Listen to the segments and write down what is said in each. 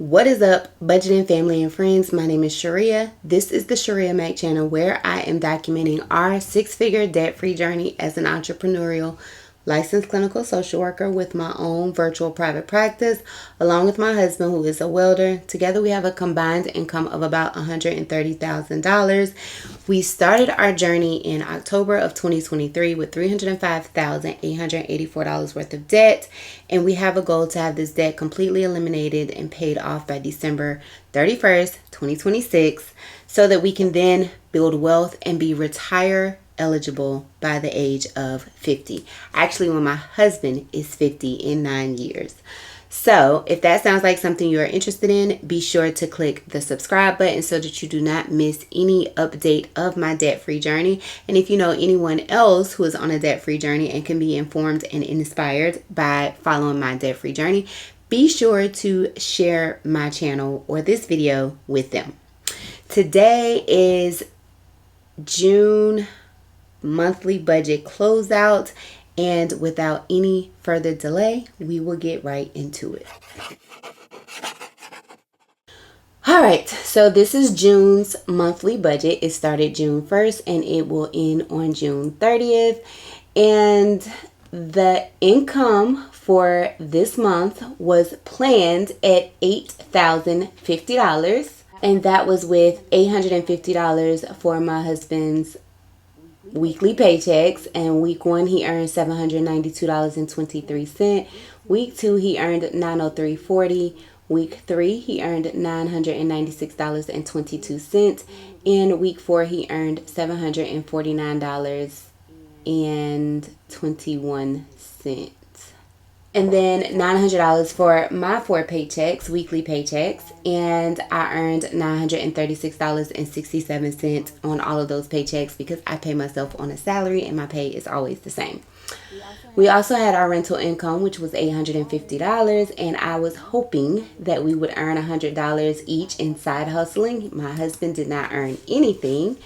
What is up, budgeting family and friends? My name is Sharia. This is the Sharia Mac channel where I am documenting our six-figure debt-free journey as an entrepreneurial licensed clinical social worker with my own virtual private practice, along with my husband who is a welder. Together we have a combined income of about $130,000. We started our journey in October of 2023 with $305,884 worth of debt, and we have a goal to have this debt completely eliminated and paid off by December 31st, 2026, so that we can then build wealth and be retire eligible by the age of 50. Actually, when my husband is 50 in 9 years. So if that sounds like something you are interested in, be sure to click the subscribe button so that you do not miss any update of my debt-free journey. And if you know anyone else who is on a debt-free journey and can be informed and inspired by following my debt-free journey, be sure to share my channel or this video with them. Today is June monthly budget closeout, and without any further delay, we will get right into it. All right, so this is June's monthly budget. It started June 1st and it will end on June 30th. And the income for this month was planned at $8,050, and that was with $850 for my husband's weekly paychecks. And week 1 he earned $792.23. Week 2 he earned $903.40. Week 3 he earned $996.22. And week 4 he earned $749.21. And then $900 for my 4 paychecks, weekly paychecks, and I earned $936.67 on all of those paychecks because I pay myself on a salary and my pay is always the same. We also had our rental income, which was $850, and I was hoping that we would earn $100 each in side hustling. My husband did not earn anything.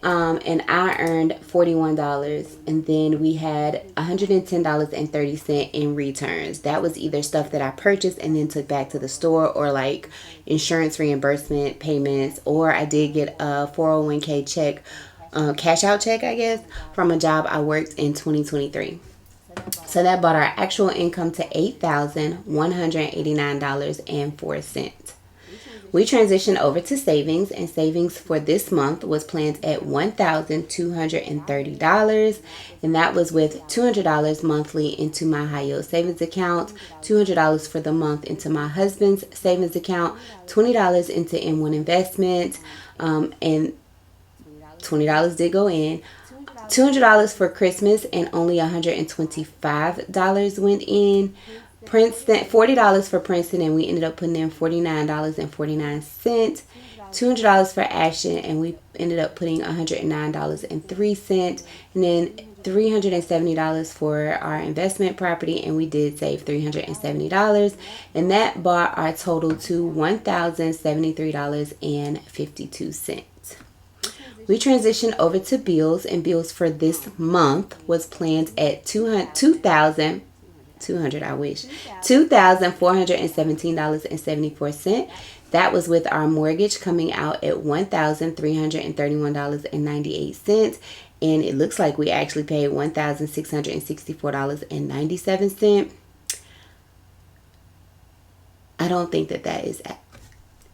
And I earned $41, and then we had $110.30 in returns. That was either stuff that I purchased and then took back to the store, or like insurance reimbursement payments, or I did get a 401k check, cash out check, I guess, from a job I worked in 2023. So that brought our actual income to $8,189.04. We transitioned over to savings, and savings for this month was planned at $1,230, and that was with $200 monthly into my high yield savings account, $200 for the month into my husband's savings account, $20 into M1 investment, and $20 did go in. $200 for Christmas, and only $125 went in. Princeton, $40 for Princeton, and we ended up putting in $49.49. $200 for Ashton, and we ended up putting $109.03. And then $370 for our investment property, and we did save $370. And that brought our total to $1,073.52. We transitioned over to bills, and bills for this month was planned at $2,417.74. That was with our mortgage coming out at $1,331.98, and it looks like we actually paid $1,664.97. I don't think that is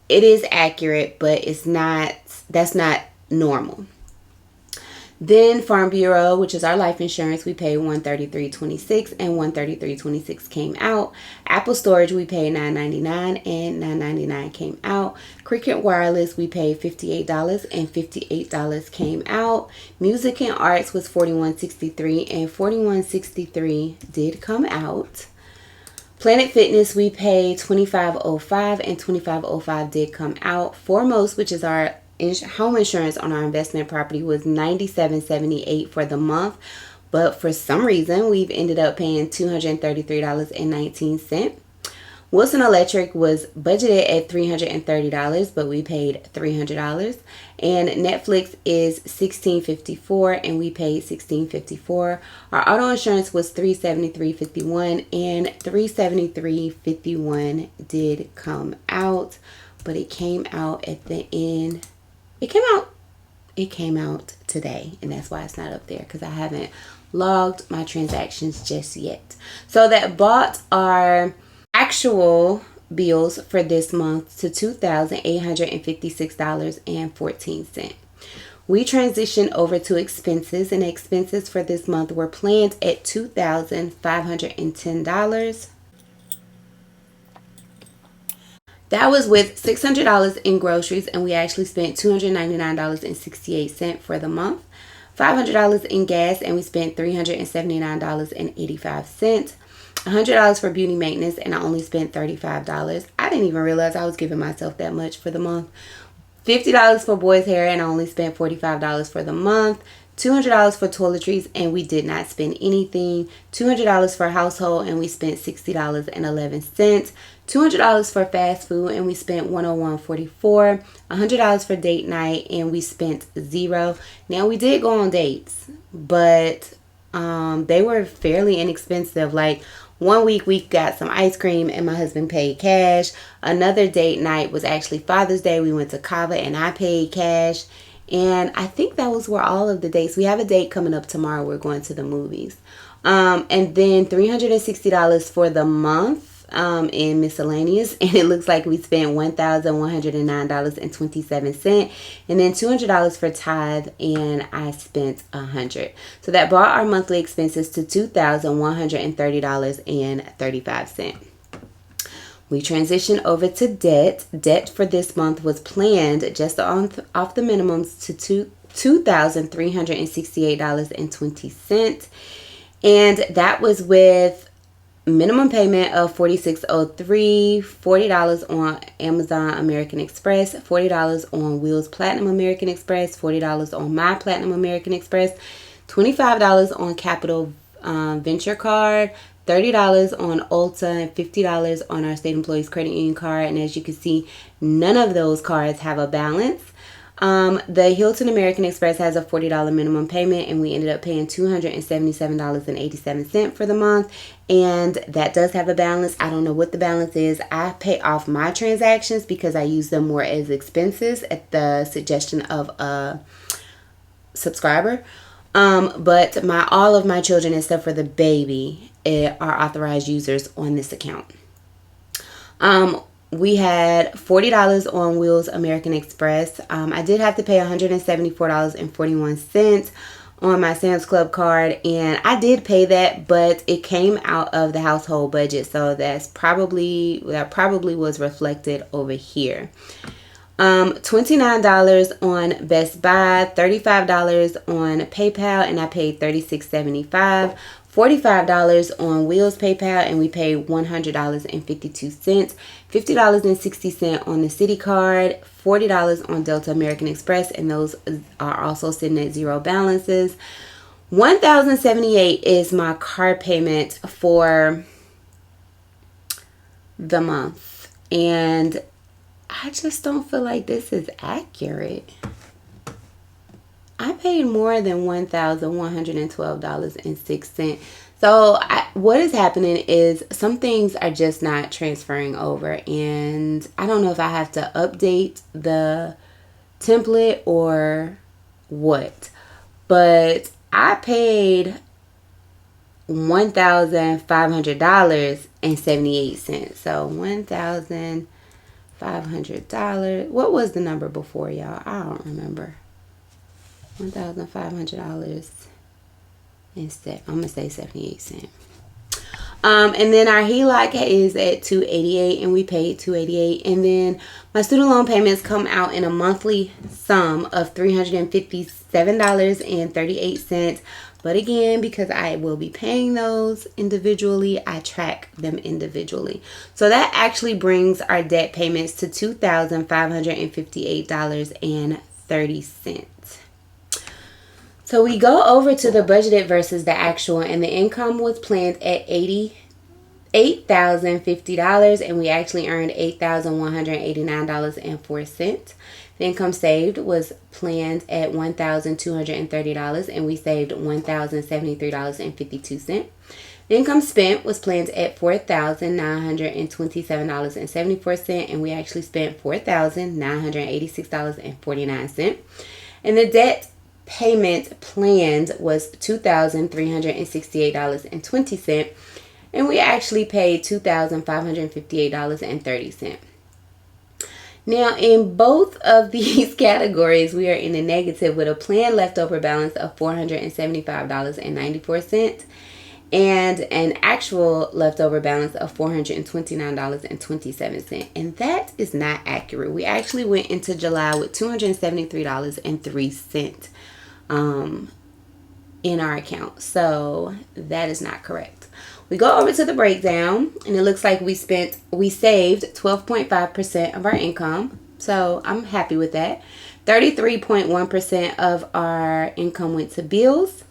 it is accurate, but that's not normal. Then Farm Bureau, which is our life insurance, we paid $133.26, and $133.26 came out. Apple Storage, we paid $9.99, and $9.99 came out. Cricket Wireless, we paid $58, and $58 came out. Music and Arts was $41.63, and $41.63 did come out. Planet Fitness, we paid $25.05, and $25.05 did come out. Foremost, which is our home insurance on our investment property, was $97.78 for the month, but for some reason we've ended up paying $233.19. Wilson Electric was budgeted at $330, but we paid $300. And Netflix is $16.54, and we paid $16.54. Our auto insurance was $373.51, and $373.51 did come out, but it came out at the end. It came out today, and that's why it's not up there, because I haven't logged my transactions just yet. So that brought our actual bills for this month to $2,856.14. We transitioned over to expenses, and expenses for this month were planned at $2,510. That was with $600 in groceries, and we actually spent $299.68 for the month. $500 in gas, and we spent $379.85. $100 for beauty maintenance, and I only spent $35. I didn't even realize I was giving myself that much for the month. $50 for boys' hair, and I only spent $45 for the month. $200 for toiletries, and we did not spend anything. $200 for household, and we spent $60.11. $200 for fast food, and we spent $101.44. $100 for date night, and we spent $0. Now, we did go on dates, but they were fairly inexpensive. Like, one week we got some ice cream and my husband paid cash. Another date night was actually Father's Day. We went to Cava and I paid cash. And I think that were all of the dates. We have a date coming up tomorrow. We're going to the movies. And then $360 for the month in miscellaneous. And it looks like we spent $1,109.27. And then $200 for tithe, and I spent $100. So that brought our monthly expenses to $2,130.35. We transitioned over to debt. Debt for this month was planned just off the minimums to $2,368.20. And that was with minimum payment of $46.03, $40 on Amazon American Express, $40 on Wheels Platinum American Express, $40 on My Platinum American Express, $25 on Capital Venture Card, $30 on Ulta, and $50 on our state employees credit union card. And as you can see, none of those cards have a balance. The Hilton American Express has a $40 minimum payment, and we ended up paying $277.87 for the month. And that does have a balance. I don't know what the balance is. I pay off my transactions because I use them more as expenses at the suggestion of a subscriber. But all of my children, except for the baby, are authorized users on this account. We had $40 on Wheels American Express. I did have to pay $174.41 on my Sam's Club card, and I did pay that, but it came out of the household budget, so that probably was reflected over here. $29 on Best Buy, $35 on PayPal, and I paid $36.75. $45 on Wheels PayPal, and we paid $100.52. $50.60 on the Citi card, $40 on Delta American Express, and those are also sitting at zero balances. $1,078 is my car payment for the month, and I just don't feel like this is accurate. I paid more than $1,112.06. So what is happening is some things are just not transferring over, and I don't know if I have to update the template or what, but I paid $1,500.78. So $1,500. What was the number before, y'all? I don't remember. $1,500 instead. I'm gonna say 78 cents. And then our HELOC is at $288, and we paid $288. And then my student loan payments come out in a monthly sum of $357.38. But again, because I will be paying those individually, I track them individually. So that actually brings our debt payments to $2,558.30. So we go over to the budgeted versus the actual, and the income was planned at $8,050, and we actually earned $8,189.04. The income saved was planned at $1,230, and we saved $1,073.52. The income spent was planned at $4,927.74, and we actually spent $4,986.49. And the debt payment planned was $2,368.20, and we actually paid $2,558.30. Now, in both of these categories, we are in the negative with a planned leftover balance of $475.94 and an actual leftover balance of $429.27. And that is not accurate. We actually went into July with $273.03 in our account. So that is not correct. We go over to the breakdown, and it looks like we saved 12.5% of our income. So I'm happy with that. 33.1% of our income went to bills.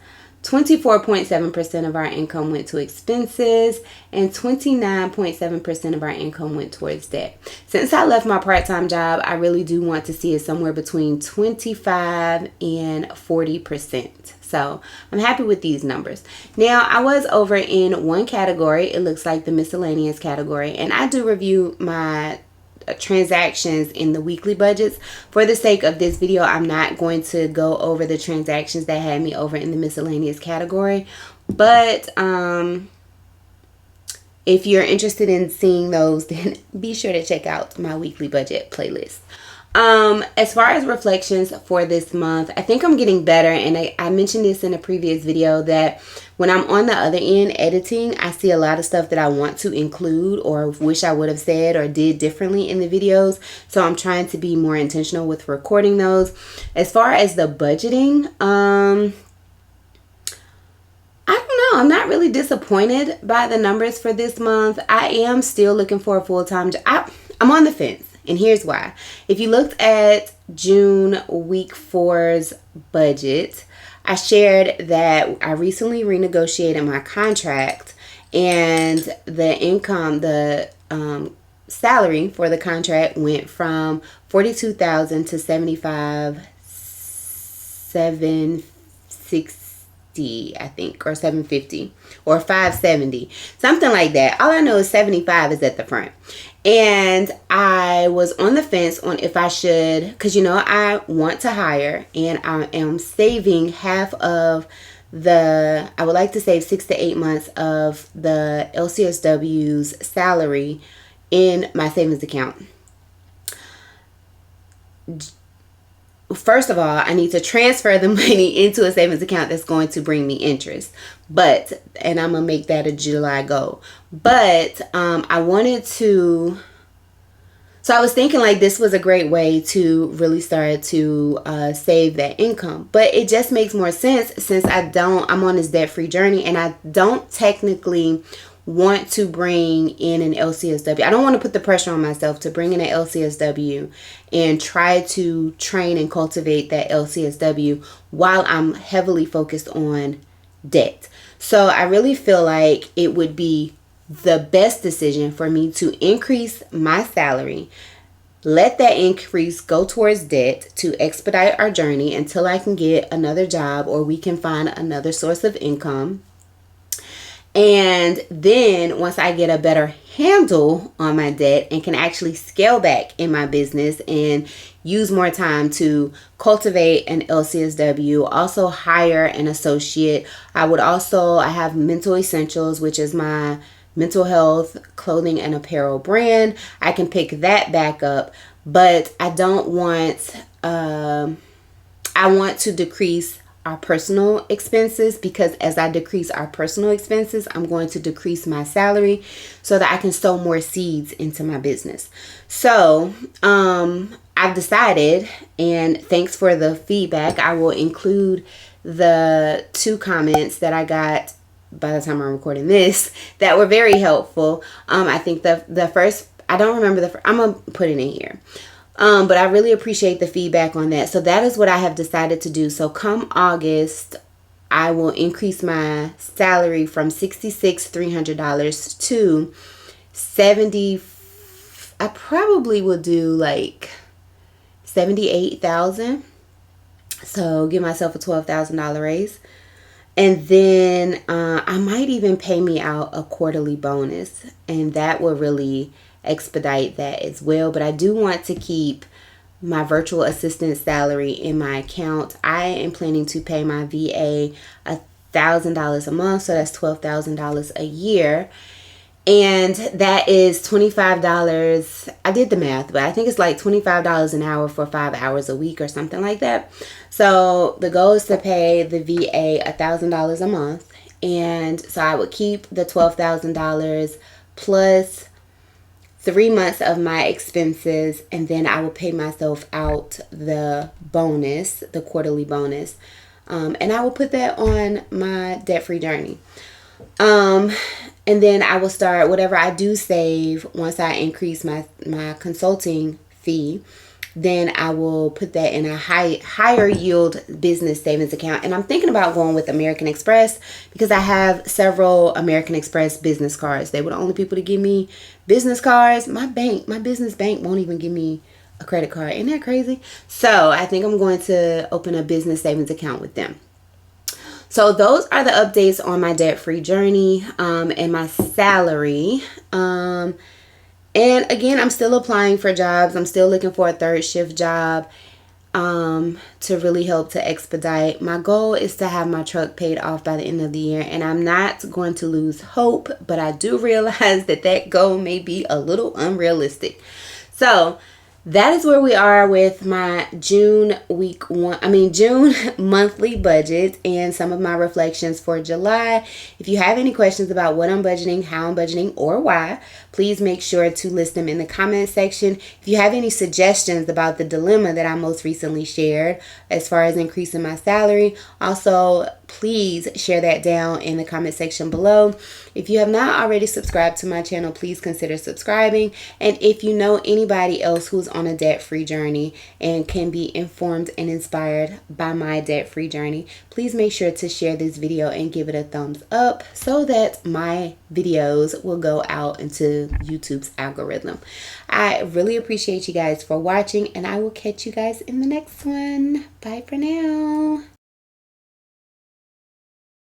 24.7% of our income went to expenses, and 29.7% of our income went towards debt. Since I left my part-time job, I really do want to see it somewhere between 25 and 40%. So I'm happy with these numbers. Now, I was over in one category. It looks like the miscellaneous category, and I do review my transactions in the weekly budgets. For the sake of this video, I'm not going to go over the transactions that had me over in the miscellaneous category, but if you're interested in seeing those, then be sure to check out my weekly budget playlist. As far as reflections for this month, I think I'm getting better, and I mentioned this in a previous video that when I'm on the other end editing, I see a lot of stuff that I want to include or wish I would have said or did differently in the videos. So I'm trying to be more intentional with recording those. As far as the budgeting, I don't know. I'm not really disappointed by the numbers for this month. I am still looking for a full-time job. I'm on the fence. And here's why. If you looked at June week 4's budget, I shared that I recently renegotiated my contract, and the income, the salary for the contract went from $42,000 to $75,760, I think, or $750 or $570, something like that. All I know is 75 is at the front. And I was on the fence on if I should, because, you know, I want to hire, and I am saving half of I would like to save 6 to 8 months of the LCSW's salary in my savings account. First of all, I need to transfer the money into a savings account that's going to bring me interest. And I'm going to make that a July goal. But I wanted to, so I was thinking like this was a great way to really start to save that income. But it just makes more sense since I'm on this debt-free journey, and I don't technically want to bring in an LCSW. I don't want to put the pressure on myself to bring in an LCSW and try to train and cultivate that LCSW while I'm heavily focused on debt. So I really feel like it would be the best decision for me to increase my salary, let that increase go towards debt to expedite our journey until I can get another job or we can find another source of income. And then once I get a better handle on my debt and can actually scale back in my business and use more time to cultivate an LCSW, also hire an associate. I have Mental Essentials, which is my mental health clothing and apparel brand. I can pick that back up, but I want to decrease our personal expenses, because as I decrease our personal expenses, I'm going to decrease my salary so that I can sow more seeds into my business. So I've decided, and thanks for the feedback, I will include the 2 comments that I got by the time I'm recording this that were very helpful. I think the first, I don't remember I'm gonna put it in here. But I really appreciate the feedback on that. So that is what I have decided to do. So come August, I will increase my salary from $66,300 to 70. I probably will do like 78,000. So give myself a $12,000 raise. And then I might even pay me out a quarterly bonus, and that will really expedite that as well. But I do want to keep my virtual assistant salary in my account. I am planning to pay my VA $1,000 a month, so that's $12,000 a year. And that is $25. I did the math, but I think it's like $25 an hour for 5 hours a week or something like that. So the goal is to pay the VA $1,000 a month. And so I would keep the $12,000 plus 3 months of my expenses. And then I will pay myself out the bonus, the quarterly bonus. And I will put that on my debt-free journey. And then I will start whatever I do save once I increase my consulting fee. Then I will put that in a higher yield business savings account. And I'm thinking about going with American Express because I have several American Express business cards. They were the only people to give me business cards. My business bank won't even give me a credit card. Isn't that crazy? So I think I'm going to open a business savings account with them. So those are the updates on my debt-free journey and my salary. And again, I'm still applying for jobs. I'm still looking for a third shift job to really help to expedite. My goal is to have my truck paid off by the end of the year. And I'm not going to lose hope, but I do realize that goal may be a little unrealistic. So that is where we are with my June monthly budget and some of my reflections for July. If you have any questions about what I'm budgeting, how I'm budgeting, or why, please make sure to list them in the comment section. If you have any suggestions about the dilemma that I most recently shared as far as increasing my salary, also please share that down in the comment section below. If you have not already subscribed to my channel, please consider subscribing. And if you know anybody else who's on a debt-free journey and can be informed and inspired by my debt-free journey, please make sure to share this video and give it a thumbs up so that my videos will go out into YouTube's algorithm. I really appreciate you guys for watching, and I will catch you guys in the next one. Bye for now.